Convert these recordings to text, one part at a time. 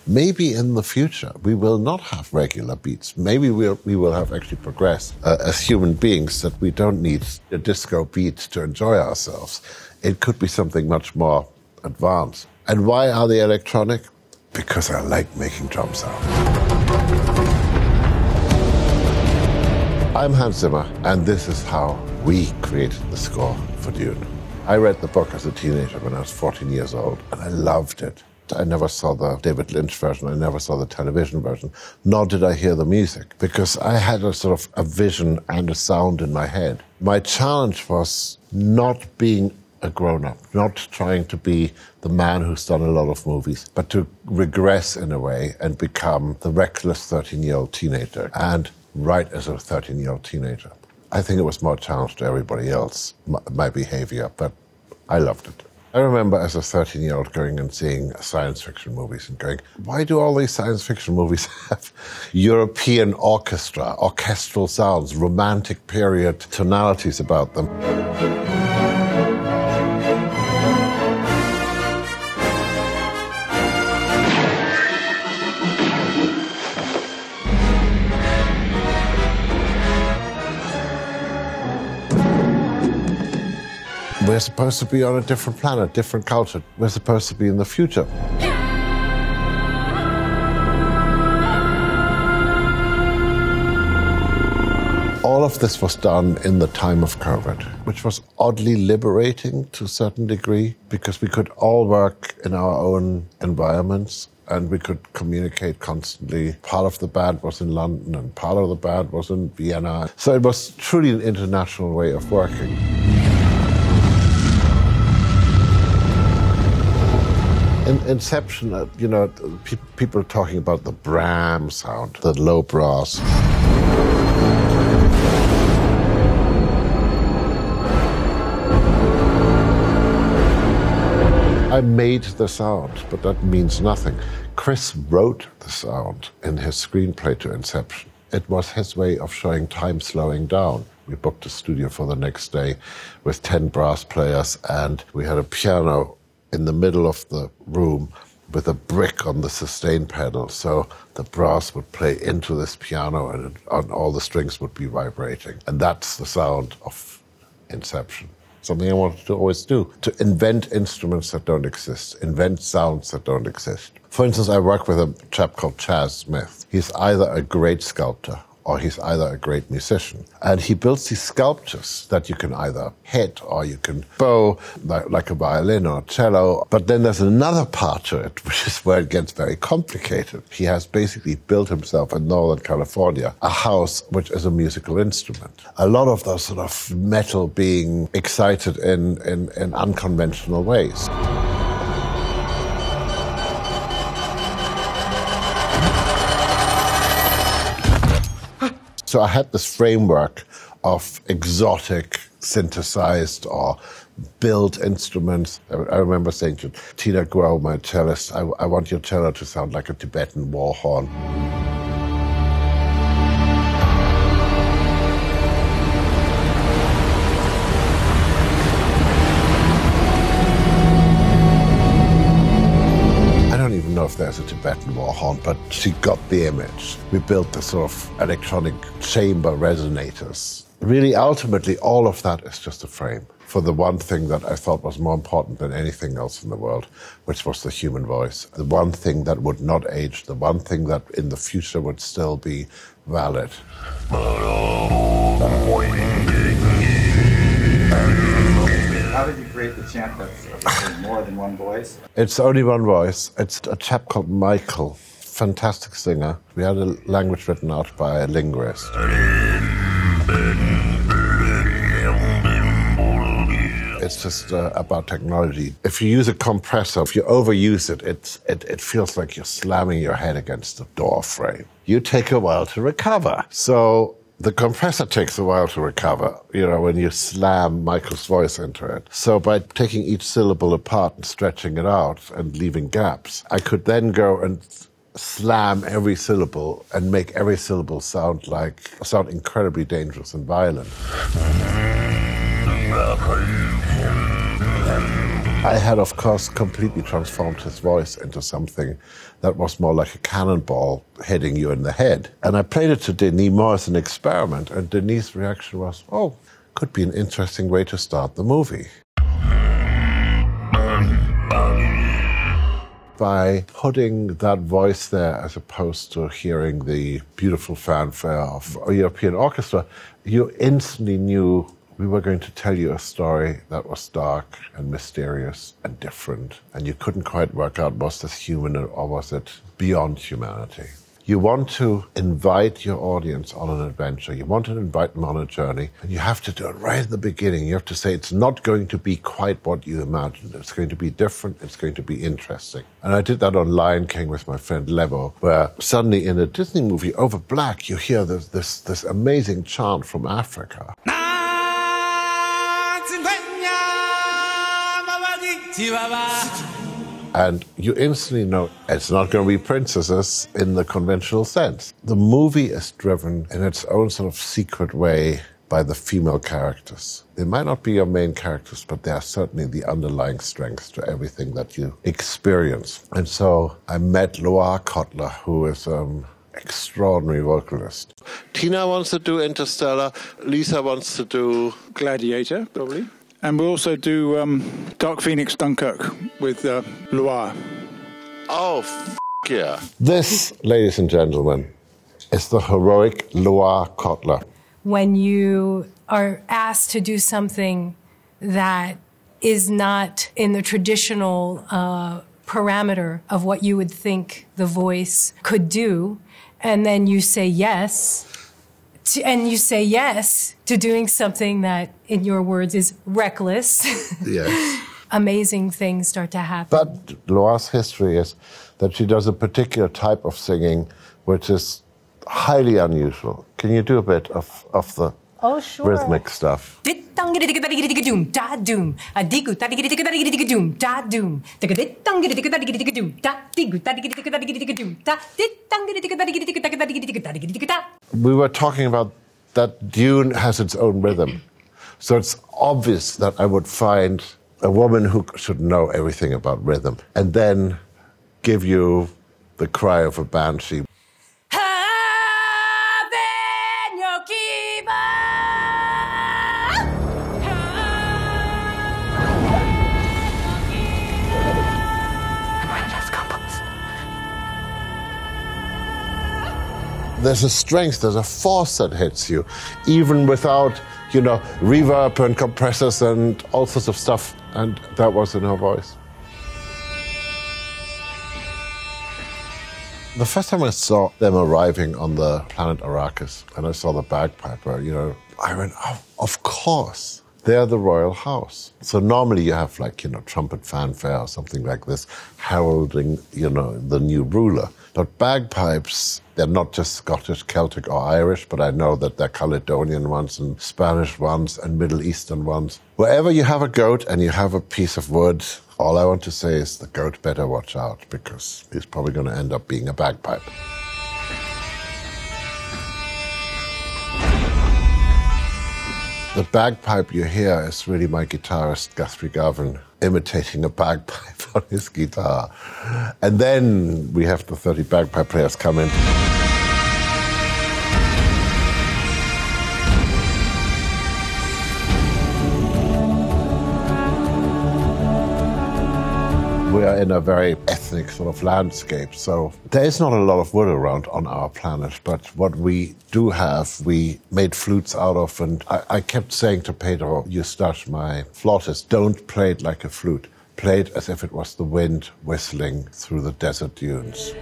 Maybe in the future we will not have regular beats. Maybe we will have actually progressed as human beings, that we don't need a disco beat to enjoy ourselves. It could be something much more advanced. And why are they electronic? Because I like making drum sound. I'm Hans Zimmer, and this is how we created the score for Dune. I read the book as a teenager when I was 14 years old, and I loved it. I never saw the David Lynch version, I never saw the television version, nor did I hear the music, because I had a sort of a vision and a sound in my head. My challenge was not being a grown-up, not trying to be the man who's done a lot of movies, but to regress in a way and become the reckless 13-year-old teenager, and write as a 13-year-old teenager. I think it was more a challenge to everybody else, my behavior, but I loved it. I remember as a 13-year-old going and seeing science fiction movies and going, why do all these science fiction movies have European orchestral sounds, romantic period tonalities about them? We're supposed to be on a different planet, different culture. We're supposed to be in the future. All of this was done in the time of COVID, which was oddly liberating to a certain degree, because we could all work in our own environments and we could communicate constantly. Part of the band was in London and part of the band was in Vienna. So it was truly an international way of working. In Inception, people are talking about the Bram sound, the low brass. I made the sound, but that means nothing. Chris wrote the sound in his screenplay to Inception. It was his way of showing time slowing down. We booked a studio for the next day with 10 brass players, and we had a piano in the middle of the room with a brick on the sustain pedal, so the brass would play into this piano and all the strings would be vibrating. And that's the sound of Inception. Something I wanted to always do, to invent instruments that don't exist, invent sounds that don't exist. For instance, I work with a chap called Chaz Smith. He's either a great sculptor or he's either a great musician. And he builds these sculptures that you can either hit or you can bow, like a violin or a cello. But then there's another part to it, which is where it gets very complicated. He has basically built himself in Northern California a house which is a musical instrument. A lot of those sort of metal being excited in unconventional ways. So I had this framework of exotic, synthesized or built instruments. I remember saying to Tina Guo, my cellist, I want your cello to sound like a Tibetan war horn. If there's a Tibetan war horn, but she got the image. We built the sort of electronic chamber resonators. Really, ultimately, all of that is just a frame for the one thing that I thought was more important than anything else in the world, which was the human voice. The one thing that would not age, the one thing that in the future would still be valid. How did you create the chant that's more than one voice? It's only one voice. It's a chap called Michael, fantastic singer. We had a language written out by a linguist. It's just about technology. If you use a compressor, if you overuse it, it feels like you're slamming your head against the door frame. You take a while to recover. So the compressor takes a while to recover, when you slam Michael's voice into it. So by taking each syllable apart and stretching it out and leaving gaps, I could then go and slam every syllable and make every syllable sound incredibly dangerous and violent. I had, of course, completely transformed his voice into something that was more like a cannonball hitting you in the head. And I played it to Denis more as an experiment, and Denis' reaction was, oh, could be an interesting way to start the movie. By putting that voice there as opposed to hearing the beautiful fanfare of a European orchestra, you instantly knew we were going to tell you a story that was dark and mysterious and different, and you couldn't quite work out, was this human or was it beyond humanity? You want to invite your audience on an adventure. You want to invite them on a journey, and you have to do it right at the beginning. You have to say it's not going to be quite what you imagined. It's going to be different. It's going to be interesting. And I did that on Lion King with my friend Levo, where suddenly in a Disney movie, over black, you hear this amazing chant from Africa. And you instantly know it's not going to be princesses in the conventional sense. The movie is driven in its own sort of secret way by the female characters. They might not be your main characters, but they are certainly the underlying strengths to everything that you experience. And so I met Loire Kotler, who is extraordinary vocalist. Tina wants to do Interstellar. Lisa wants to do Gladiator, probably. And we'll also do Dark Phoenix Dunkirk with Loire. Oh, yeah. This, ladies and gentlemen, is the heroic Loire Kotler. When you are asked to do something that is not in the traditional parameter of what you would think the voice could do, and then you say yes, to doing something that, in your words, is reckless. Yes. Amazing things start to happen. But Loire's history is that she does a particular type of singing which is highly unusual. Can you do a bit of the rhythmic stuff? We were talking about that Dune has its own rhythm. So it's obvious that I would find a woman who should know everything about rhythm and then give you the cry of a banshee. There's a strength, there's a force that hits you, even without, reverb and compressors and all sorts of stuff. And that was in her voice. The first time I saw them arriving on the planet Arrakis, and I saw the bagpiper, I went, oh, of course. They're the royal house. So normally you have trumpet fanfare or something like this, heralding, the new ruler. But bagpipes, they're not just Scottish, Celtic or Irish, but I know that they're Caledonian ones and Spanish ones and Middle Eastern ones. Wherever you have a goat and you have a piece of wood, all I want to say is the goat better watch out, because he's probably going to end up being a bagpipe. The bagpipe you hear is really my guitarist, Guthrie Govan, imitating a bagpipe on his guitar. And then we have the 30 bagpipe players come in. We are in a very ethnic sort of landscape, so there is not a lot of wood around on our planet, but what we do have, we made flutes out of, and I kept saying to Pedro Eustache, my flautist, don't play it like a flute. Play it as if it was the wind whistling through the desert dunes.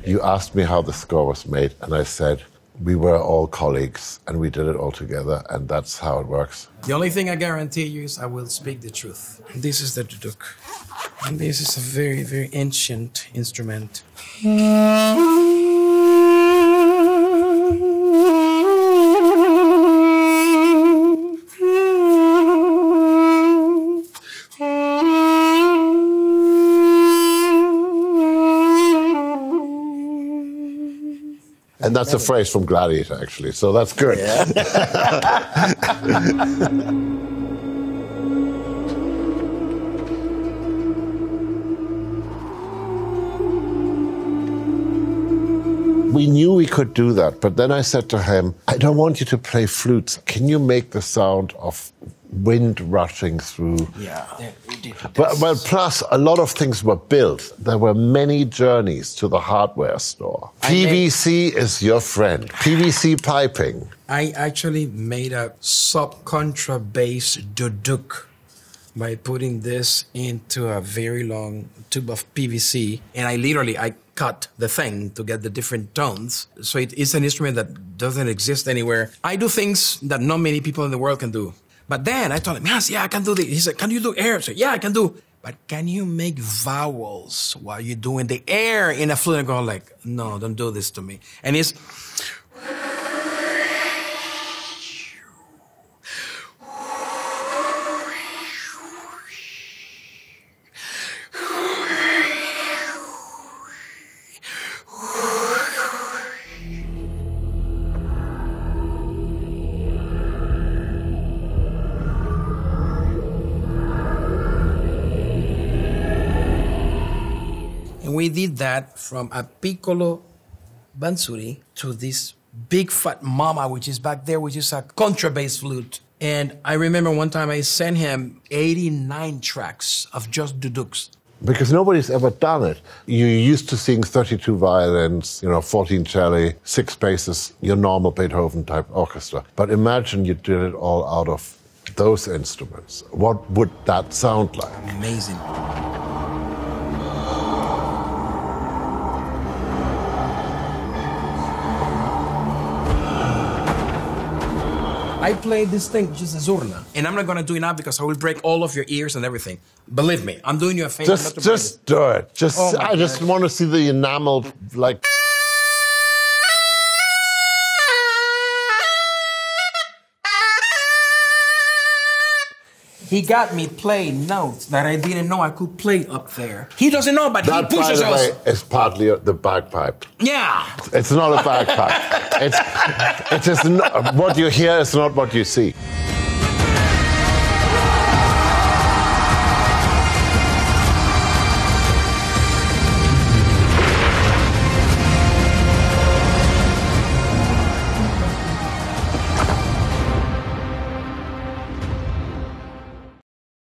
You asked me how the score was made, and I said, we were all colleagues, and we did it all together, and that's how it works. The only thing I guarantee you is I will speak the truth. This is the duduk. And this is a very, very ancient instrument. And that's a phrase from Gladiator, actually, so that's good. Yeah. we knew we could do that, but then I said to him, I don't want you to play flutes. Can you make the sound of wind rushing through? Yeah, we did. Well, plus, a lot of things were built. There were many journeys to the hardware store. PVC is your friend. PVC piping. I actually made a sub-contrabass duduk by putting this into a very long tube of PVC, and I cut the thing to get the different tones. So it is an instrument that doesn't exist anywhere. I do things that not many people in the world can do. But then I told him, yes, yeah, I can do this. He said, can you do air? I said, yeah, I can do. But can you make vowels while you're doing the air in a flute? And go like, no, don't do this to me. And it's... And we did that from a piccolo bansuri to this big fat mama, which is back there, which is a contrabass flute. And I remember one time I sent him 89 tracks of just duduks. Because nobody's ever done it. You're used to seeing 32 violins, 14 celli, 6 basses, your normal Beethoven-type orchestra. But imagine you did it all out of those instruments. What would that sound like? Amazing. I played this thing, which is a zurna. And I'm not going to do it now because I will break all of your ears and everything. Believe me, I'm doing you a favor. Just do it. I just want to see the enamel, like... He got me playing notes that I didn't know I could play up there. He doesn't know, but he pushes us. That, by the way, is partly the bagpipe. Yeah. It's not a bagpipe. It is not, what you hear is not what you see.